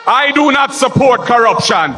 I do not support corruption.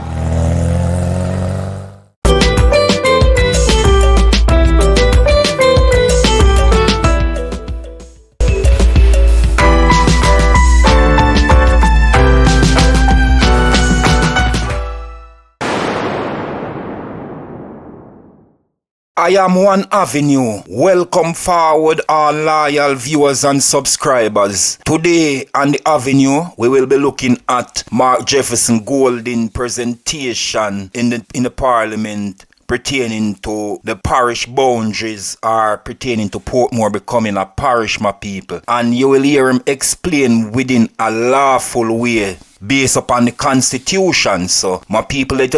I am One Avenue. Welcome forward all loyal viewers and subscribers. Today on the Avenue, we will be looking at Mark Jefferson Golding presentation in the Parliament pertaining to the parish boundaries or pertaining to Portmore becoming a parish, my people. And you will hear him explain within a lawful way based upon the constitution. So my people, let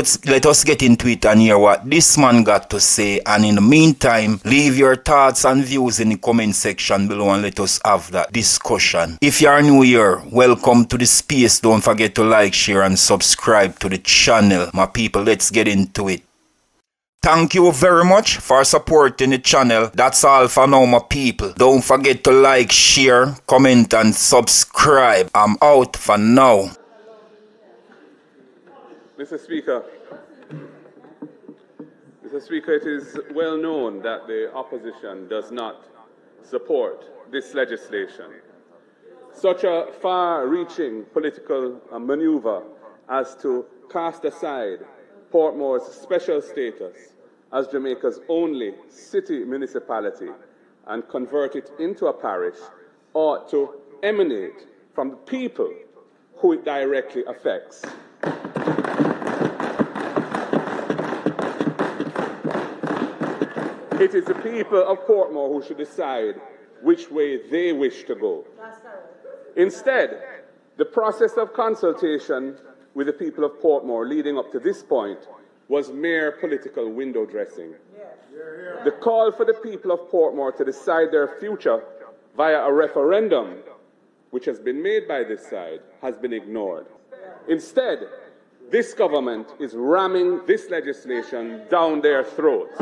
us get into it and hear what this man got to say. And in the meantime, leave your thoughts and views in the comment section below and let us have that discussion. If you are new here, welcome to the space. Don't forget to like, share and subscribe to the channel. My people, let's get into it. Thank you very much for supporting the channel. That's all for now, my people. Don't forget to like, share, comment and subscribe. I'm out for now. Mr. Speaker, it is well known that the opposition does not support this legislation. Such a far-reaching political maneuver as to cast aside Portmore's special status as Jamaica's only city municipality and convert it into a parish ought to emanate from the people who it directly affects. It is the people of Portmore who should decide which way they wish to go. Instead, the process of consultation with the people of Portmore leading up to this point was mere political window dressing. The call for the people of Portmore to decide their future via a referendum, which has been made by this side, has been ignored. Instead, this government is ramming this legislation down their throats.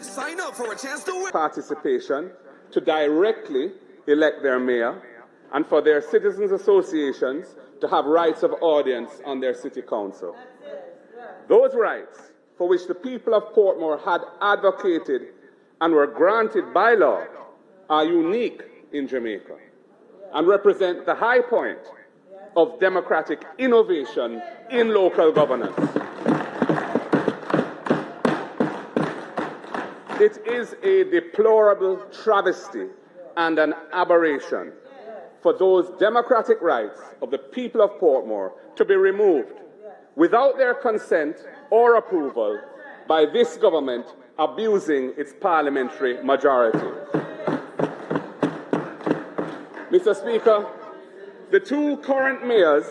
Sign up for a chance to win. Participation to directly elect their mayor and for their citizens' associations to have rights of audience on their city council. Those rights for which the people of Portmore had advocated and were granted by law are unique in Jamaica and represent the high point of democratic innovation in local governance. It is a deplorable travesty and an aberration for those democratic rights of the people of Portmore to be removed without their consent or approval by this government abusing its parliamentary majority. Mr. Speaker, the two current mayors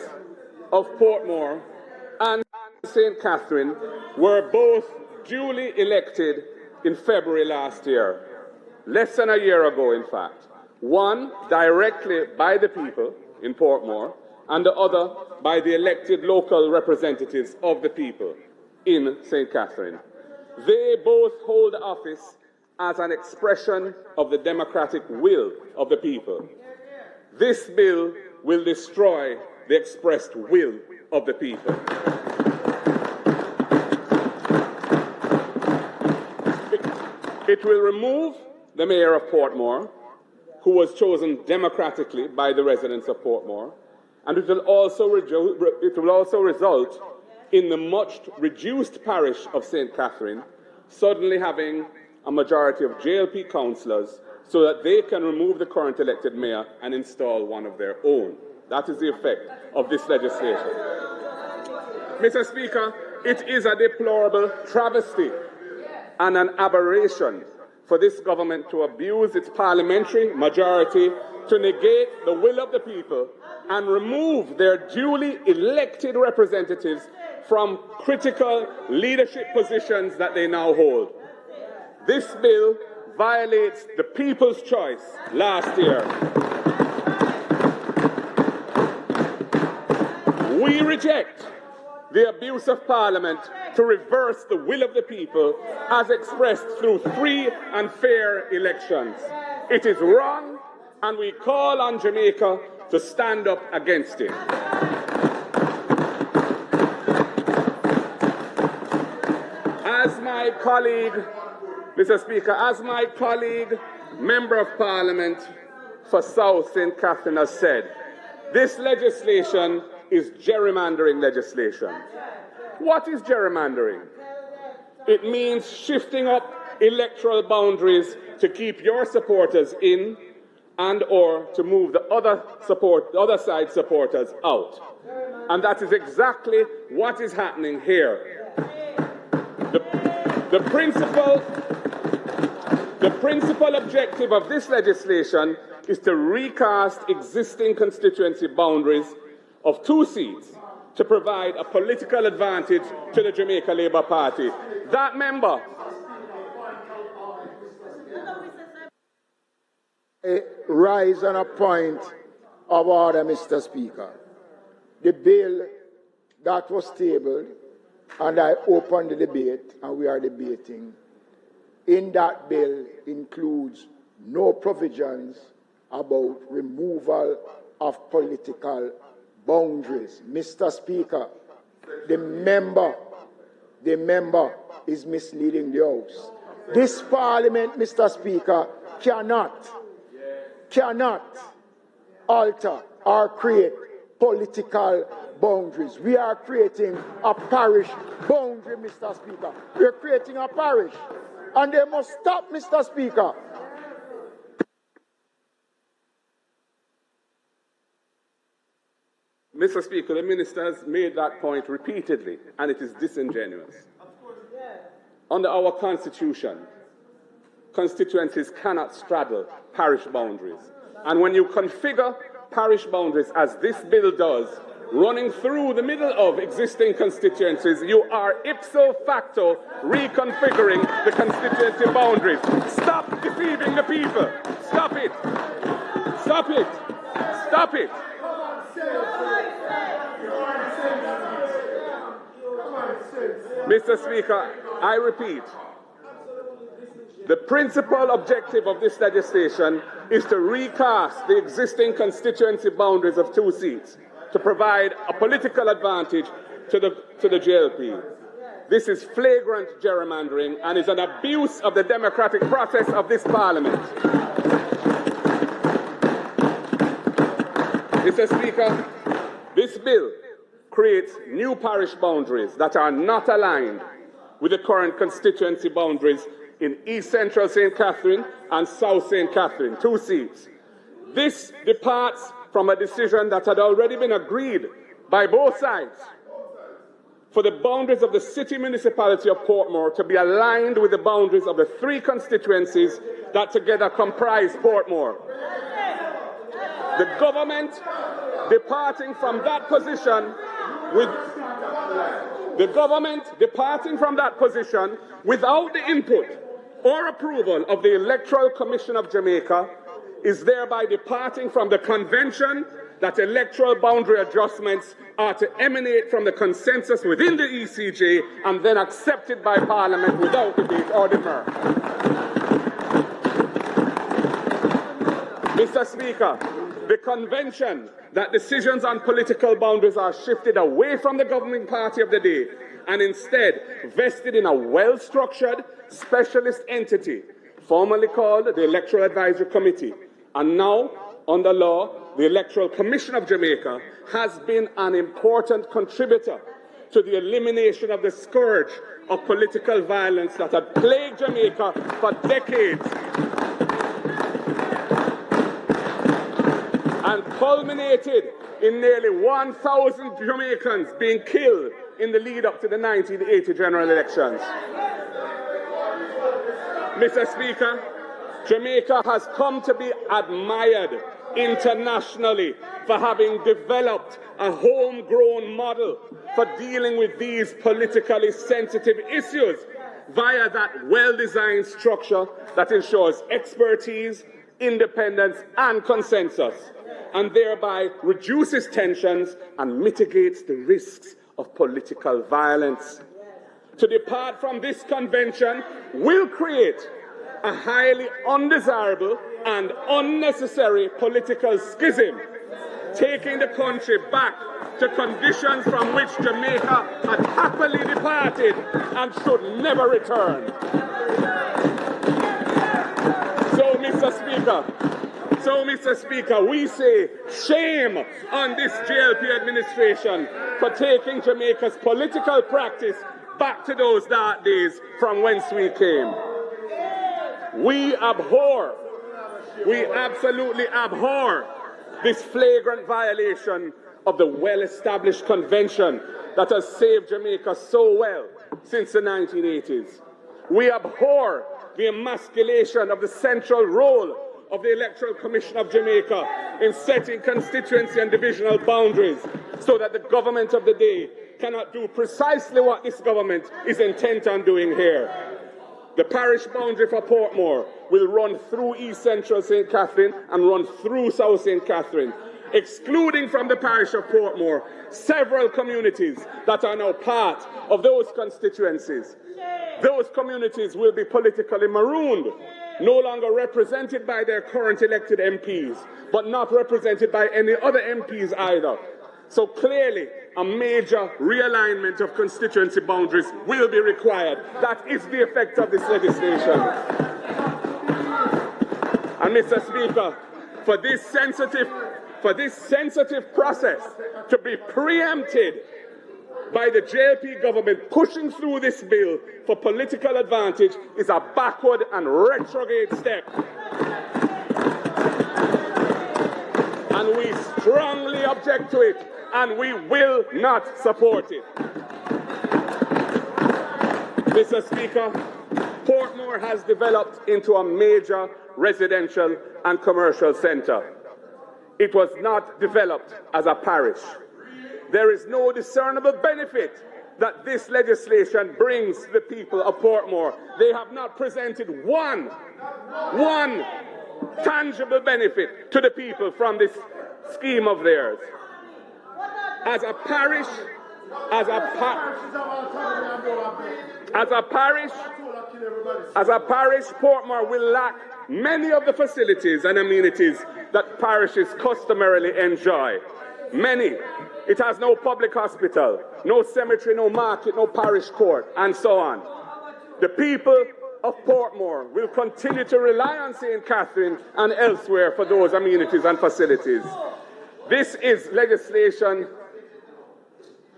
of Portmore and St. Catherine were both duly elected in February last year, less than a year ago, in fact. One directly by the people in Portmore, and the other by the elected local representatives of the people in St. Catherine. They both hold office as an expression of the democratic will of the people. This bill will destroy the expressed will of the people. It will remove the mayor of Portmore, who was chosen democratically by the residents of Portmore, and it will also result in the much reduced parish of St. Catherine suddenly having a majority of JLP councillors so that they can remove the current elected mayor and install one of their own. That is the effect of this legislation. Mr. Speaker, it is a deplorable travesty and an aberration for this government to abuse its parliamentary majority to negate the will of the people and remove their duly elected representatives from critical leadership positions that they now hold. This bill violates the people's choice last year. We reject the abuse of Parliament to reverse the will of the people as expressed through free and fair elections. It is wrong and we call on Jamaica to stand up against it. As my colleague, Mr. Speaker, as my colleague, Member of Parliament for South St. Catherine has said, this legislation is gerrymandering legislation. What is gerrymandering? It means shifting up electoral boundaries to keep your supporters in and or to move the other side supporters out. And that is exactly what is happening here. The principal objective of this legislation is to recast existing constituency boundaries of 2 seats to provide a political advantage to the Jamaica Labour Party. That member rise on a point of order, Mr. Speaker. The bill that was tabled, and I opened the debate, and we are debating, in that bill includes no provisions about removal of political boundaries. Mr. Speaker, the member is misleading the House. This Parliament, Mr. Speaker, cannot alter or create political boundaries. We are creating a parish boundary, Mr. Speaker. We are creating a parish. And they must stop, Mr. Speaker. Mr. Speaker, the minister has made that point repeatedly, and it is disingenuous. Under our constitution, constituencies cannot straddle parish boundaries. And when you configure parish boundaries, as this bill does, running through the middle of existing constituencies, you are ipso facto reconfiguring the constituency boundaries. Stop deceiving the people. Stop it. Stop it. Stop it. Mr. Speaker, I repeat, the principal objective of this legislation is to recast the existing constituency boundaries of 2 seats to provide a political advantage to the JLP. This is flagrant gerrymandering and is an abuse of the democratic process of this Parliament. Mr. Speaker, this bill creates new parish boundaries that are not aligned with the current constituency boundaries in East Central St. Catherine and South St. Catherine, 2 seats. This departs from a decision that had already been agreed by both sides for the boundaries of the City Municipality of Portmore to be aligned with the boundaries of the 3 constituencies that together comprise Portmore. The government departing from that position without the input or approval of the Electoral Commission of Jamaica is thereby departing from the convention that electoral boundary adjustments are to emanate from the consensus within the ECJ and then accepted by Parliament without debate or demur. Mr. Speaker, the convention that decisions on political boundaries are shifted away from the governing party of the day and instead vested in a well-structured specialist entity, formerly called the Electoral Advisory Committee, and now, under law, the Electoral Commission of Jamaica, has been an important contributor to the elimination of the scourge of political violence that had plagued Jamaica for decades and culminated in nearly 1,000 Jamaicans being killed in the lead-up to the 1980 general elections. Mr. Speaker, Jamaica has come to be admired internationally for having developed a homegrown model for dealing with these politically sensitive issues via that well-designed structure that ensures expertise, independence, and consensus, and thereby reduces tensions and mitigates the risks of political violence. To depart from this convention will create a highly undesirable and unnecessary political schism, taking the country back to conditions from which Jamaica had happily departed and should never return. So, Mr. Speaker, we say shame on this JLP administration for taking Jamaica's political practice back to those dark days from whence we came. We absolutely abhor this flagrant violation of the well-established convention that has saved Jamaica so well since the 1980s. We abhor the emasculation of the central role of the Electoral Commission of Jamaica in setting constituency and divisional boundaries so that the government of the day cannot do precisely what this government is intent on doing here. The parish boundary for Portmore will run through East Central St. Catherine and run through South St. Catherine, excluding from the parish of Portmore several communities that are now part of those constituencies. Those communities will be politically marooned, no longer represented by their current elected MPs, but not represented by any other MPs either. So clearly, a major realignment of constituency boundaries will be required. That is the effect of this legislation. And Mr. Speaker, for this sensitive process to be preempted by the JLP government pushing through this bill for political advantage is a backward and retrograde step. And we strongly object to it, and we will not support it. Mr. Speaker, Portmore has developed into a major residential and commercial centre. It was not developed as a parish. There is no discernible benefit that this legislation brings to the people of Portmore. They have not presented one tangible benefit to the people from this scheme of theirs. As a parish, Portmore will lack many of the facilities and amenities that parishes customarily enjoy. Many. It has no public hospital, no cemetery, no market, no parish court, and so on. The people of Portmore will continue to rely on St. Catherine and elsewhere for those amenities and facilities. This is legislation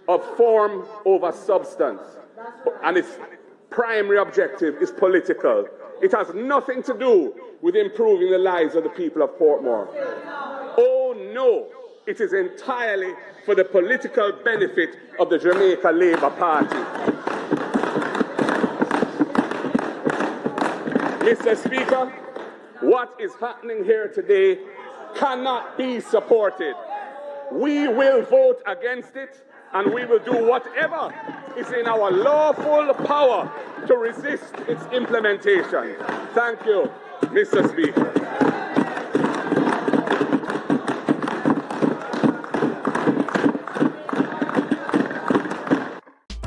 of form over substance, and its primary objective is political. It has nothing to do with improving the lives of the people of Portmore. Oh no, it is entirely for the political benefit of the Jamaica Labour Party. Mr. Speaker, what is happening here today cannot be supported. We will vote against it, and we will do whatever is in our lawful power to resist its implementation. Thank you, Mr. Speaker.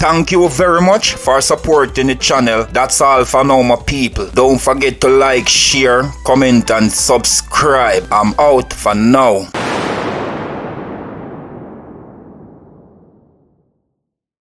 Thank you very much for supporting the channel. That's all for now, my people. Don't forget to like, share, comment and subscribe. I'm out for now.